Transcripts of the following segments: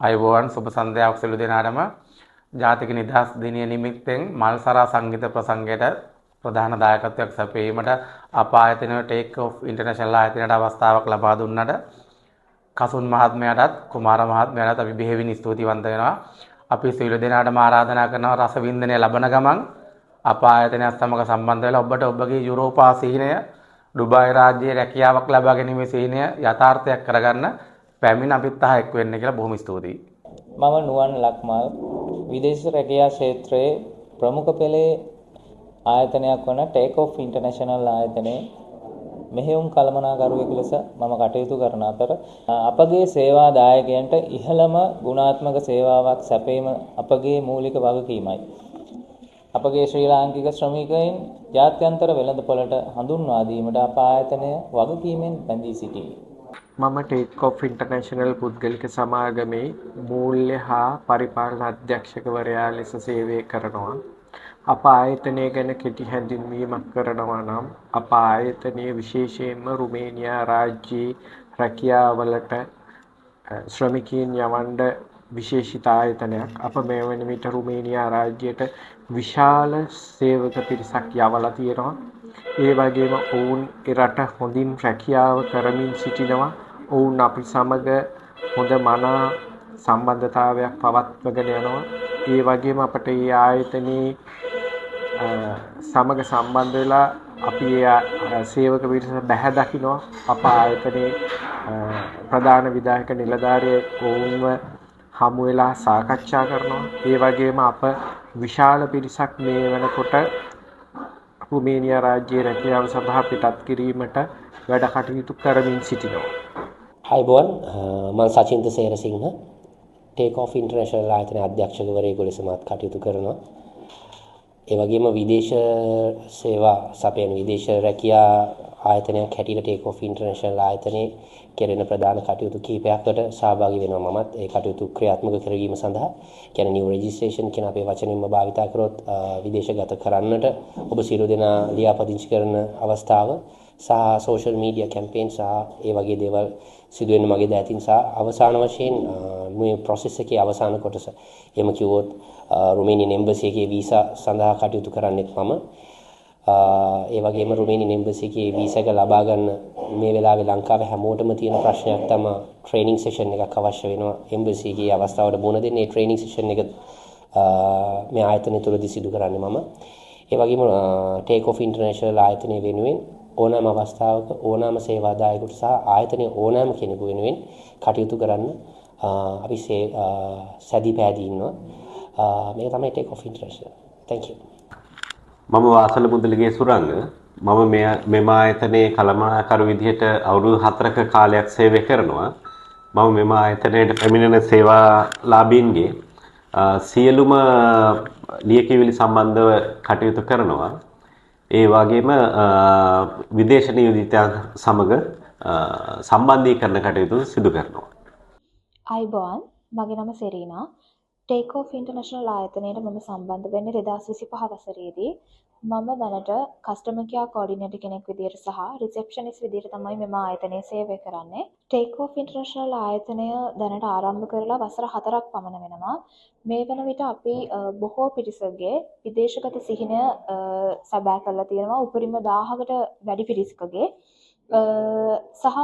අයබෝවන් සුබ සන්ධ්‍යාවක් සියලු දෙනාටම ජාතික නිදහස් දිනය නිමිත්තෙන් මල්සරා සංගීත ප්‍රසංගයට ප්‍රධාන දායකත්වයක් සැපයීමට අප ආයතනයේ ටේක් ඔෆ් ඉන්ටර්නැෂනල් ආයතනයට අවස්ථාවක් ලබා දුන්නට කසුන් මහත්මයාටත් කුමාර මහත්මයාටත් අපි බෙහෙවින් ස්තුතිවන්ත වෙනවා. අපි සියලු දෙනාටම ආරාධනා කරනවා රස වින්දනය ලබන ගමන් අප ආයතනයත් සමග සම්බන්ධ වෙලා ඔබට ඔබගේ යුරෝපා සිහිනය ඩුබායි රාජ්‍යයේ රැකියාවක් ලබා ගැනීමේ සිහිනය යථාර්ථයක් කරගන්න පැමිණ අපිත් එක් වෙන්න කියලා බොහොම ස්තුතියි. මම නුවන් ලක්මාල් විදේශ රැකියා ක්ෂේත්‍රයේ ප්‍රමුඛ පෙළේ ආයතනයක් වන ටේක් ඔෆ් ඉන්ටර්නැෂනල් ආයතනයේ මෙහෙයුම් කළමනාකරුවෙකු ලෙස මම කටයුතු කරන අතර අපගේ සේවා දායකයන්ට ඉහළම ගුණාත්මක සේවාවක් සැපයීම අපගේ මූලික වගකීමයි. අපගේ ශ්‍රී ලාංකික ශ්‍රමිකයින් ජාත්‍යන්තර වෙළඳපොළට හඳුන්වා දීමට අප ආයතනය වගකීමෙන් බැඳී සිටියි. මම ටේක් ඔෆ් ඉන්ටර්නැෂනල් පුද්ගලික සමාගමේ මූල්‍ය හා පරිපාලන අධ්‍යක්ෂකවරයා ලෙස සේවය කරනවා. අප ආයතනය ගැන කෙටි හැඳින්වීමක් කරනවා නම් අප ආයතනය විශේෂයෙන්ම රුමේනියා රාජ්‍යයේ රැකියාවලට ශ්‍රමිකයන් යවන්න විශේෂිත ආයතනයක්. අප මේ වන විට රුමේනියා රාජ්‍යයට විශාල සේවක පිරිසක් යවලා තියෙනවා. ඒ වගේම ඔවුන් රට හොඳින් රැකියාව කරමින් සිටිනවා. ඔවුන් අපි සමග හොඳ මනා සම්බන්ධතාවයක් පවත්වගෙන යනවා. ඒ වගේම අපට මේ ආයතනයේ සමග සම්බන්ධ වෙලා අපි සේවක පිරිස බැහැ දකිනවා. අප ආයතනයේ ප්‍රධාන විධායක නිලධාරියෙක් ඔවුන්ව හමු වෙලා සාකච්ඡා කරනවා. ඒ වගේම අප විශාල පිරිසක් මේ වෙනකොට රුමේනියා රාජ්‍යයේ රැකියාව සඳහා පිටත් කිරීමට වැඩ කටයුතු කරමින් සිටිනවා. අයබෝවන් මම සචින්ත සේරසිංහ ටේක් ඔෆ් ඉන්ටර්නැෂනල් ආයතනයේ අධ්‍යක්ෂකවරයෙකු ලෙස මාත් කටයුතු කරනවා. ඒ වගේම විදේශ සේවා සපයන විදේශ රැකියා ආයතනයක් හැටියට ටේක් ඔෆ් ඉන්ටර්නැෂනල් ආයතනයේ කෙරෙන ප්‍රධාන කටයුතු කිහිපයකට සහභාගී වෙනවා. මමත් ඒ කටයුතු ක්‍රියාත්මක කරවීම සඳහා කියන්නේ නිව් රෙජිස්ට්‍රේෂන් කියන අපේ වචනින්ම භාවිතා කරොත් විදේශගත කරන්නට ඔබ සියලු දෙනා ලියාපදිංචි කරන අවස්ථාව සහ සෝෂල් මීඩියා කැම්පේන් සහ ඒ වගේ දේවල් සිදුවෙන මගේ දෑතින් සහ අවසාන වශයෙන් මේ process එකේ අවසාන කොටස එහෙම කිව්වොත් රුමේනියන් එම්බසි එකේ වීසා සඳහා කටයුතු කරන්නෙත් මම. ඒ වගේම රුමේනියන් එම්බසි එකේ වීසා එක ලබා ගන්න මේ වෙලාවේ ලංකාවේ හැමෝටම තියෙන ප්‍රශ්නයක් තමයි ට්‍රේනින් සෙෂන් එකක් අවශ්‍ය වෙනවා. එම්බසි එකේ අවස්ථාවට මුහුණ දෙන්න ඒ ට්‍රේනින් සෙෂන් එක මේ ආයතනය තුලදී සිදු කරන්නේ මම. ඒ වගේම ටේක් ඔෆ් ඉන්ටර්නැෂනල් ආයතනය වෙනුවෙන් ඕනෑම අවස්ථාවක ඕනෑම සේවාදායකයෙකුට සහ ආයතනයේ ඕනෑම කෙනෙකු වෙනුවෙන් කටයුතු කරන්න අපි සැදී පැහැදී ඉන්නවා. මේක තමයි take off international. thank you. මම වාසල මුදලිගේ සුරංග. මම මෙම ආයතනයේ කළමනාකරු විදිහට අවුරුදු 4ක කාලයක් සේවය කරනවා. මම මෙම ආයතනයේ පැමිණෙන සේවාලාභීන්ගේ සියලුම ලියකියවිලි සම්බන්ධව කටයුතු කරනවා. ඒ වගේම විදේශ නියෝජිතයන් සමග සම්බන්ධීකරණ කටයුතු සිදු කරනවා. අයිබෝන් මගේ නම සෙරීනා. ටේක් ඔෆ් ඉන්ටර්නැෂනල් ආයතනයට මම සම්බන්ධ වෙන්නේ 2025 වසරේදී. මම දැනට කස්ටමර් කෙයා කෝඩිනේටර් කෙනෙක් විදිහට සහ රිසෙප්ෂනිස්ට් විදිහට තමයි මෙම ආයතනයේ සේවය කරන්නේ. ටේක් ඔෆ් ඉන්ටර්නැෂනල් ආයතනය දැනට ආරම්භ කරලා වසර 4ක් පමණ වෙනවා. මේ වන විට අපි බොහෝ පිරිසකගේ විදේශගත සිහිනය සැබෑ කරලා තියෙනවා. උපරිම 1000කට වැඩි පිරිසකගේ සහ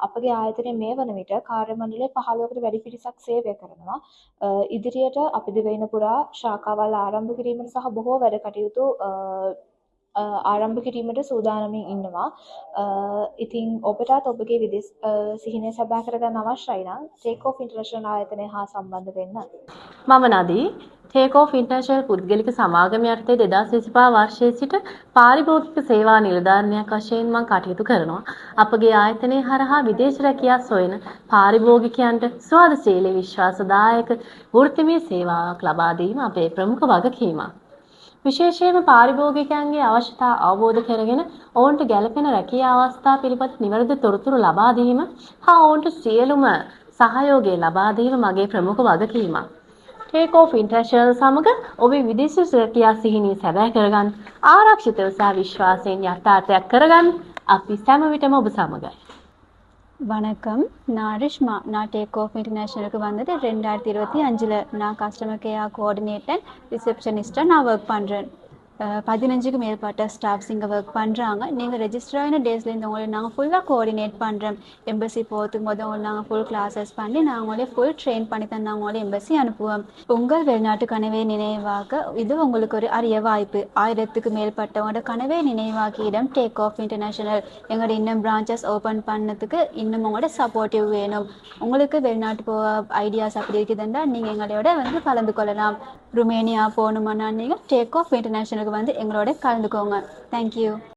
අපගේ ආයතනයේ මේ වන විට කාර්ය මණ්ඩලයේ 15කට වැඩි පිරිසක් සේවය කරනවා. ඉදිරියට අපි දෙවයින පුරා ශාඛාවල් ආරම්භ කිරීමට සහ බොහෝ වැඩ කටයුතු ආරම්භ කිරීමට සූදානමින් ඉන්නවා. ඉතින් ඔබටත් ඔබගේ විදේශ සිහිනය සැබෑ කරගන්න අවශ්‍යයි නම් ටේක් ඔෆ් ඉන්ටර්නැෂනල් ආයතනය හා සම්බන්ධ වෙන්න. මම නදී ටේක් ඔෆ් ඉන්ටර්නැෂනල් පුද්ගලික සමාගම යටතේ 2025 වර්ෂයේ සිට පාරිභෝගික සේවා නිලධාරිණියක් වශයෙන් මම කටයුතු කරනවා. අපගේ ආයතනයේ හරහා විදේශ රැකියා සොයන පාරිභෝගිකයන්ට ස්වාධීනශීලී විශ්වාසදායක වෘත්තීය සේවාවක් ලබා දීම අපේ ප්‍රමුඛ වගකීමක්. විශේෂයෙන්ම පාරිභෝගිකයන්ගේ අවශ්‍යතා අවබෝධ කරගෙන ඔවුන්ට ගැළපෙන රැකියා අවස්ථා පිළිබඳ නිවැරදි තොරතුරු ලබා දීම හා ඔවුන්ට සියලුම සහයෝගය ලබා දීම මගේ ප්‍රමුඛ වගකීමක්. ටේක් ඔෆ් ඉන්ටර්නැෂනල් සමග ඔබේ විදේශ රැකියා සිහිනය සැබෑ කරගන්න ආරක්ෂිතව සහ විශ්වාසයෙන් යථාර්ථයක් කරගන්න අපි සෑම විටම ඔබ සමගයි. வணக்கம். நான் ரிஷ்மா. நான் டேக் ஆஃப் இன்டர்நேஷனலுக்கு வந்தது 2025. நான் கஸ்டமர் கேர் கோஆர்டினேட்டர், ரிசப்ஷனிஸ்ட்டாக நான் ஒர்க் பண்ணுறேன். 15க்கு மேற்பட்ட ஸ்டாஃப்ஸ் இங்கே ஒர்க் பண்ணுறாங்க. நீங்கள் ரெஜிஸ்டர் ஆகின டேஸ்லேருந்து உங்களை நாங்கள் ஃபுல்லாக கோஆர்டினேட் பண்ணுறோம். எம்பசி போகிறதுக்கு உங்களை நாங்கள் ஃபுல் கிளாஸஸ் பண்ணி நாங்கள் உங்களே ஃபுல் ட்ரெயின் பண்ணி தான் நாங்கள் உங்களே எம்பசி அனுப்புவோம். உங்கள் வெளிநாட்டு கனவை நினைவாக்க இது உங்களுக்கு ஒரு அரிய வாய்ப்பு. 1000க்கு மேற்பட்டவங்களோட கனவை நினைவாக்கி இடம் டேக் ஆஃப் இன்டர்நேஷனல். எங்களோட இன்னும் பிரான்ச்சஸ் ஓப்பன் பண்ணதுக்கு இன்னும் உங்களோட சப்போர்ட்டிவ் வேணும். உங்களுக்கு வெளிநாட்டு போக ஐடியாஸ் அப்படி இருக்குதுன்னா நீங்கள் எங்களோட வந்து கலந்து கொள்ளலாம். ருமேனியா போகணுமானா நீங்கள் டேக் ஆஃப் இன்டர்நேஷனலுக்கு வந்து எங்களோட கலந்துக்கோங்க. தேங்க்யூ.